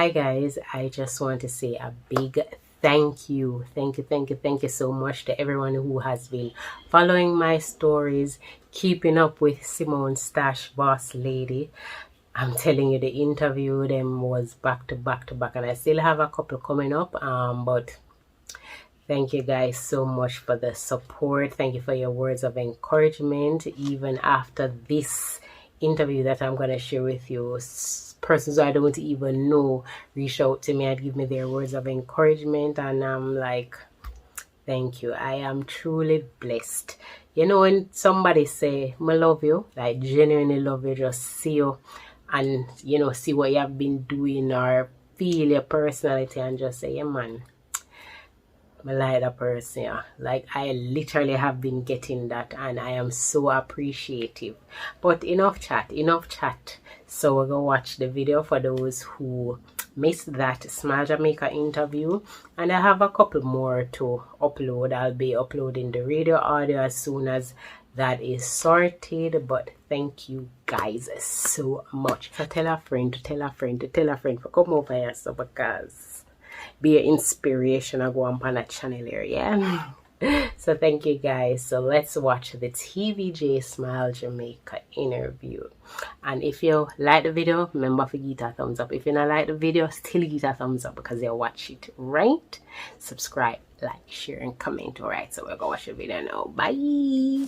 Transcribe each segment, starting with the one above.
Hi guys, I just want to say a big thank you. Thank you so much to everyone who has been following my stories, keeping up with Sta-sh Bosslady. I'm telling you, the interview them was back to back to back, and I still have a couple coming up. But thank you guys so much for the support. Thank you for your words of encouragement. Even after this interview that I'm going to share with you, persons I don't even know reach out to me and give me their words of encouragement, and I'm like, thank you. I am truly blessed. You know, when somebody say, I love you, like genuinely love you, just see you and, you know, see what you have been doing or feel your personality and just say, yeah, man, I like that person. Yeah. Like, I literally have been getting that, and I am so appreciative. But enough chat. So we're gonna watch the video for those who missed that Smile Jamaica interview, and I have a couple more to upload. I'll be uploading the radio audio as soon as that is sorted. But thank you guys so much. So tell a friend to tell a friend to tell a friend for come over here, so because be an inspiration. I go on a channel here, yeah. So thank you guys. So let's watch the TVJ Smile Jamaica interview. And if you like the video, remember to give it a thumbs up. If you don't like the video, still give it a thumbs up because you watch it, right? Subscribe, like, share, and comment. Alright, so we're gonna watch the video now. Bye.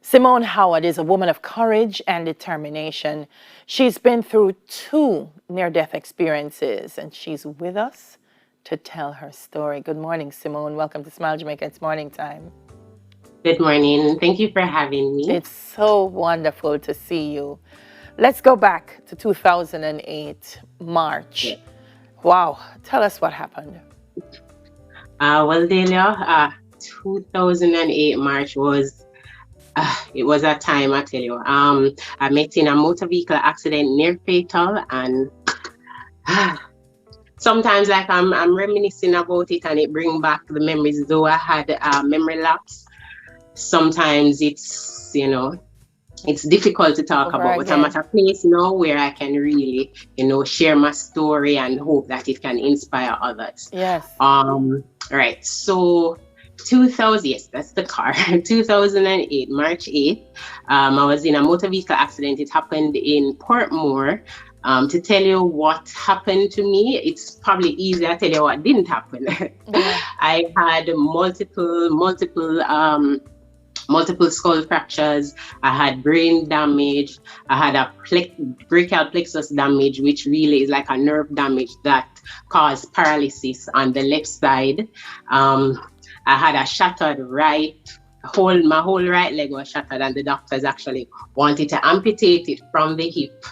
Simone Howard is a woman of courage and determination. She's been through 2 near-death experiences, and she's with us to tell her story. Good morning, Simone. Welcome to Smile Jamaica. It's morning time. Good morning. Thank you for having me. It's so wonderful to see you. Let's go back to 2008, March. Yeah. Wow. Tell us what happened. Well, Delia, 2008 March was it was a time, I tell you. I met in a motor vehicle accident near fatal, and sometimes like I'm reminiscing about it and it brings back the memories, though I had a memory lapse. Sometimes it's, you know, it's difficult to talk about, but I'm at a place now where I can really, you know, share my story and hope that it can inspire others. Yes. Right. So 2000, yes, that's the car. 2008, March 8th. I was in a motor vehicle accident. It happened in Portmore. To tell you what happened to me, it's probably easier to tell you what didn't happen. Yeah. I had multiple skull fractures. I had brain damage. I had a brachial plexus damage, which really is like a nerve damage that caused paralysis on the left side. I had a shattered my whole right leg was shattered, and the doctors actually wanted to amputate it from the hip.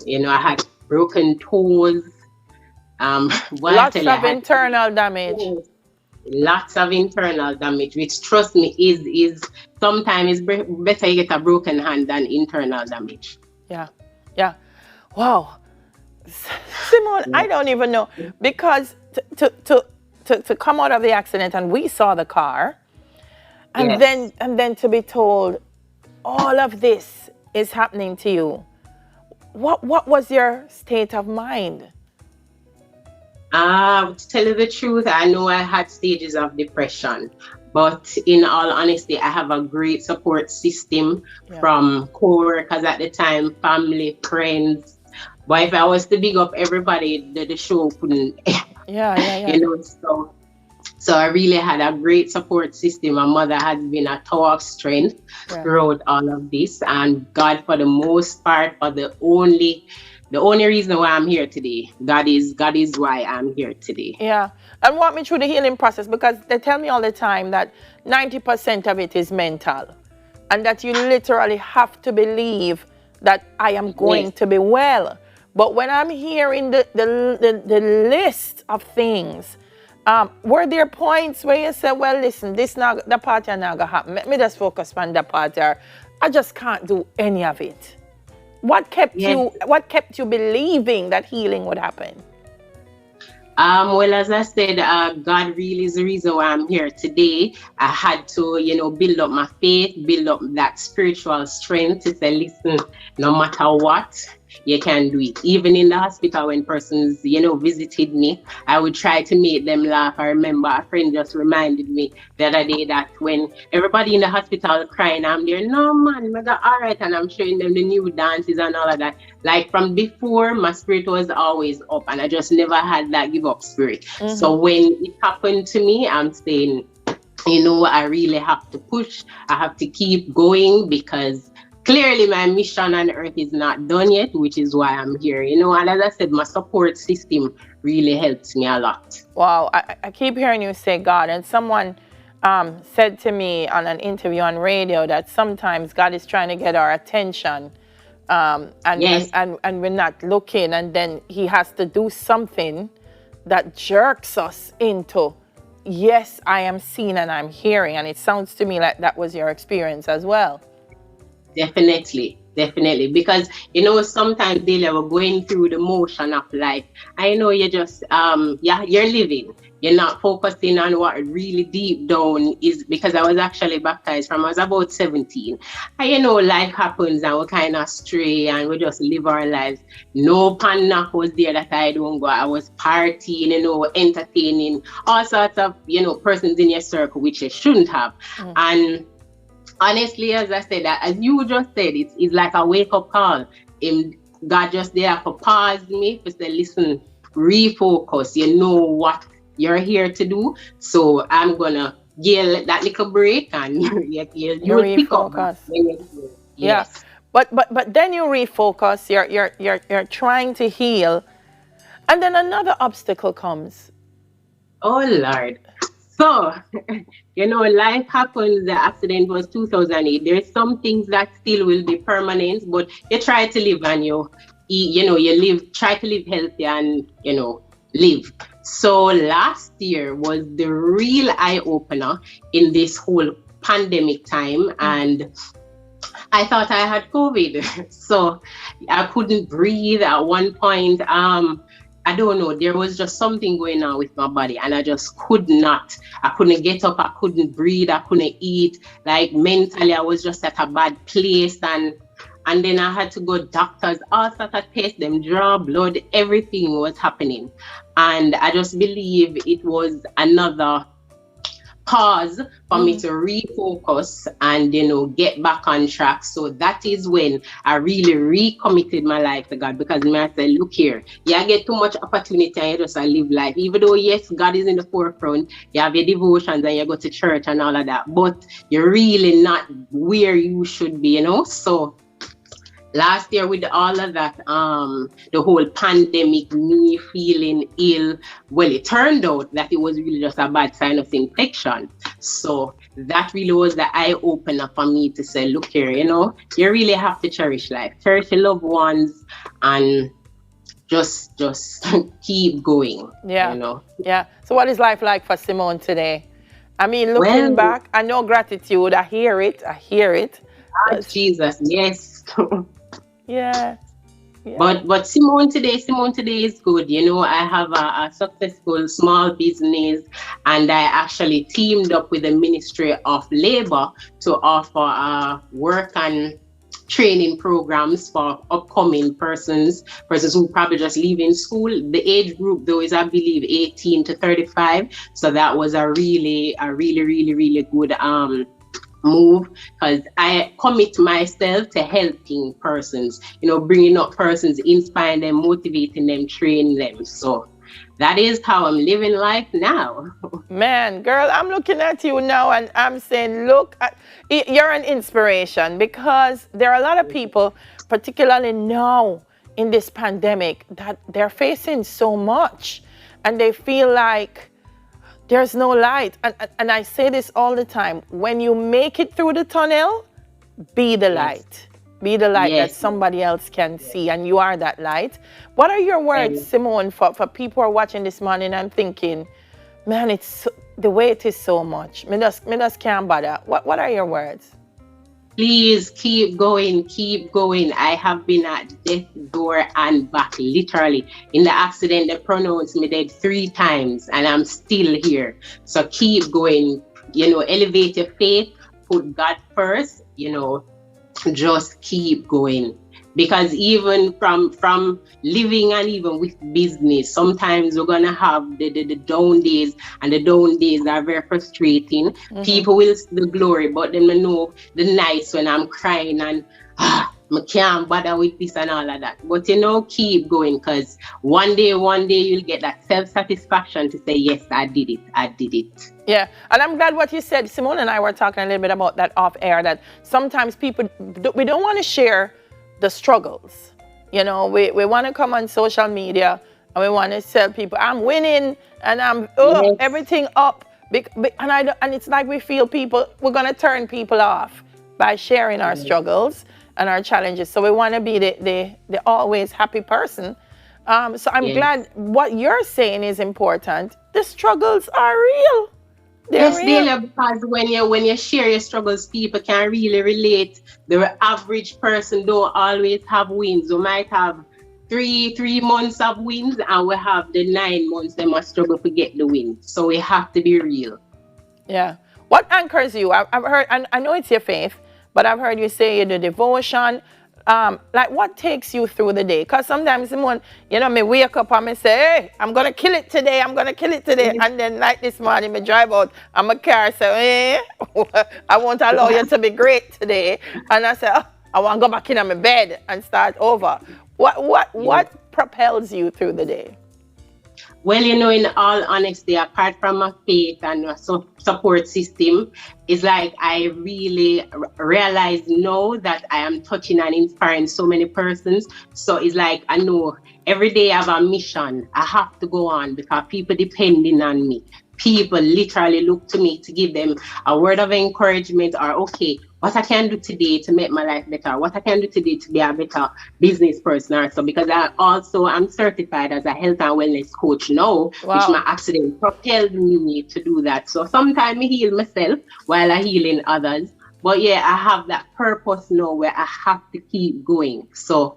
You know, I had broken toes. Lots of internal damage. Lots of internal damage, which, trust me, is sometimes better you get a broken hand than internal damage. Yeah. Wow. Simone, yeah. I don't even know, because to come out of the accident, and we saw the car, and yes. then to be told all of this is happening to you. What was your state of mind? To tell you the truth, I know I had stages of depression, but in all honesty, I have a great support system from co-workers at the time, family, friends. But if I was to big up everybody, the show couldn't. You know, so I really had a great support system. My mother has been a tower of strength throughout all of this, and God, for the most part, for the only reason why I'm here today. God is why I'm here today. Yeah. And walk me through the healing process, because they tell me all the time that 90% of it is mental, and that you literally have to believe that I am going to be well. But when I'm hearing the list of things, were there points where you said, well, listen, the party are not going to happen. Let me just focus on the part, or I just can't do any of it. What kept you believing that healing would happen? Well, as I said, God really is the reason why I'm here today. I had to, build up my faith, build up that spiritual strength to say, listen, no matter what, you can do it. Even in the hospital, when persons, visited me, I would try to make them laugh. I remember a friend just reminded me the other day that when everybody in the hospital crying, I'm there, no man, I got all right, and I'm showing them the new dances and all of that. Like from before, my spirit was always up, and I just never had that give up spirit. So when it happened to me, I'm saying, I really have to push. I have to keep going because clearly my mission on earth is not done yet, which is why I'm here. And as I said, my support system really helps me a lot. Wow, I keep hearing you say God, and someone said to me on an interview on radio that sometimes God is trying to get our attention, Yes. and we're not looking, and then He has to do something that jerks us into, yes, I am seeing and I'm hearing, and it sounds to me like that was your experience as well. Definitely, definitely. Because sometimes daily we're going through the motion of life. I know you're just you're living. You're not focusing on what really deep down is, because I was actually baptized from I was about 17. And life happens and we kind of stray and we just live our lives. No panac was there that I don't go. I was partying, entertaining all sorts of, persons in your circle, which you shouldn't have. And honestly, as I said, as you just said, it's like a wake up call. God just there for pause me to say, listen, refocus. You know what you're here to do. So I'm gonna give that little break, and you will pick up refocus. when you're here. Yeah, Yes. but then you refocus. You're trying to heal, and then another obstacle comes. Oh Lord. So, life happens. The accident was 2008. There's some things that still will be permanent, but you try to live and try to live healthy and, live. So last year was the real eye opener in this whole pandemic time. And I thought I had COVID. So I couldn't breathe at one point. I don't know. There was just something going on with my body, and I just I couldn't get up. I couldn't breathe. I couldn't eat. Like mentally, I was just at a bad place. And then I had to go doctors, all sorts of tests, them draw blood, everything was happening. And I just believe it was another pause for me to refocus and get back on track. So that is when I really recommitted my life to God, because I said, look here, you get too much opportunity and you just live life, even though yes, God is in the forefront, you have your devotions and you go to church and all of that, but you're really not where you should be. So last year with all of that, the whole pandemic, me feeling ill, well, it turned out that it was really just a bad sinus infection. So that really was the eye opener for me to say, look here, you really have to cherish life, cherish your loved ones, and just keep going. Yeah. Yeah. So what is life like for Simone today? I mean, looking back, I know gratitude. I hear it. Jesus, yes. Yeah. But Simone today is good. I have a successful small business, and I actually teamed up with the Ministry of Labor to offer work and training programs for upcoming persons who probably just leaving school. The age group though is, I believe, 18 to 35. So that was a really, really good move, because I commit myself to helping persons, bringing up persons, inspiring them, motivating them, training them. So that is how I'm living life now. Man, girl, I'm looking at you now and I'm saying, look, you're an inspiration, because there are a lot of people, particularly now in this pandemic, that they're facing so much and they feel like there's no light. And I say this all the time. When you make it through the tunnel, be the light. Be the light that somebody else can see, and you are that light. What are your words, Simone, for people who are watching this morning and thinking, man, it's the weight is so much. Me just can't bother. What are your words? Please keep going, keep going. I have been at death door and back, literally. In the accident, they pronounced me dead 3 times, and I'm still here. So keep going. Elevate your faith, put God first. Just keep going, because even from living and even with business, sometimes we're gonna have the down days, and the down days are very frustrating. People will see the glory, but then I know the nights when I'm crying and I can't bother with this and all of that. But keep going, because one day you'll get that self-satisfaction to say, yes, I did it. Yeah, and I'm glad what you said. Simone and I were talking a little bit about that off air, that sometimes people, we don't want to share the struggles. We want to come on social media and we want to tell people, I'm winning and I'm Yes. everything up. And it's like we feel we're going to turn people off by sharing our struggles and our challenges. So we want to be the always happy person. So I'm glad what you're saying is important. The struggles are real. Yes, Delia, because when you share your struggles, people can really relate. The average person don't always have wins. We might have three months of wins, and we have the 9 months they must struggle to get the win. So we have to be real. Yeah. What anchors you? I've heard, and I know it's your faith, but I've heard you say the devotion. Like what takes you through the day? Because sometimes someone, me wake up and me say, hey, I'm going to kill it today. I'm going to kill it today. And then like this morning, me drive out and my car say, I won't allow you to be great today. And I say, I want to go back in my bed and start over. What propels you through the day? Well, in all honesty, apart from my faith and support system, it's like I really realize now that I am touching and inspiring so many persons. So it's like I know every day I have a mission. I have to go on because people depending on me. People literally look to me to give them a word of encouragement, or okay, what I can do today to make my life better, what I can do today to be a better business person or so, because I'm certified as a health and wellness coach now, which my accident propelled me to do that. So sometimes I heal myself while I healing others. But yeah, I have that purpose now where I have to keep going. So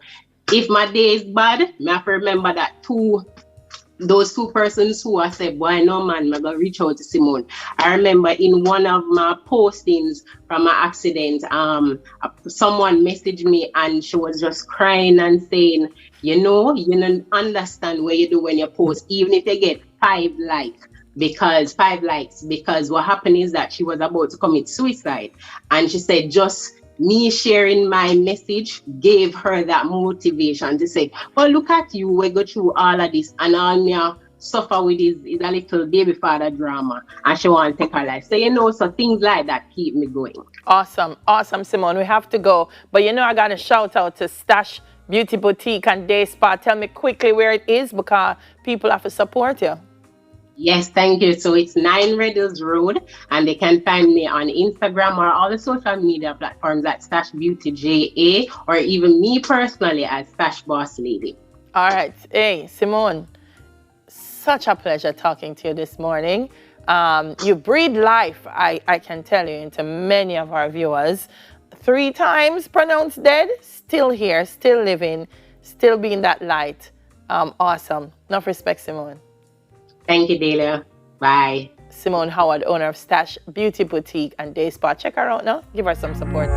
if my day is bad, I have to remember that those 2 persons who I said, boy, no man, I'm going to reach out to Simone. I remember in one of my postings from my accident, someone messaged me and she was just crying and saying, you don't understand what you do when you post, even if you get 5 likes. Because what happened is that she was about to commit suicide. And she said, just me sharing my message gave her that motivation to say, well, look at you, we go through all of this, and all me suffer with is a little baby father drama, and she want to take her life. So, so things like that keep me going. Awesome, Simone. We have to go. But I got to shout out to Sta-sh Beauty Boutique and Day Spa. Tell me quickly where it is, because people have to support you. Yes, thank you. So it's 9 Red Hills Road, and they can find me on Instagram or all the social media platforms at Sta-sh Beauty JA, or even me personally as Sta-sh Bosslady. All right. Hey, Simone, such a pleasure talking to you this morning. You breathe life, I can tell you, into many of our viewers. 3 times pronounced dead, still here, still living, still being that light. Awesome. Enough respect, Simone. Thank you, Delia. Bye. Simone Howard, owner of Sta-sh Beauty Boutique and Day Spa. Check her out now. Give her some support.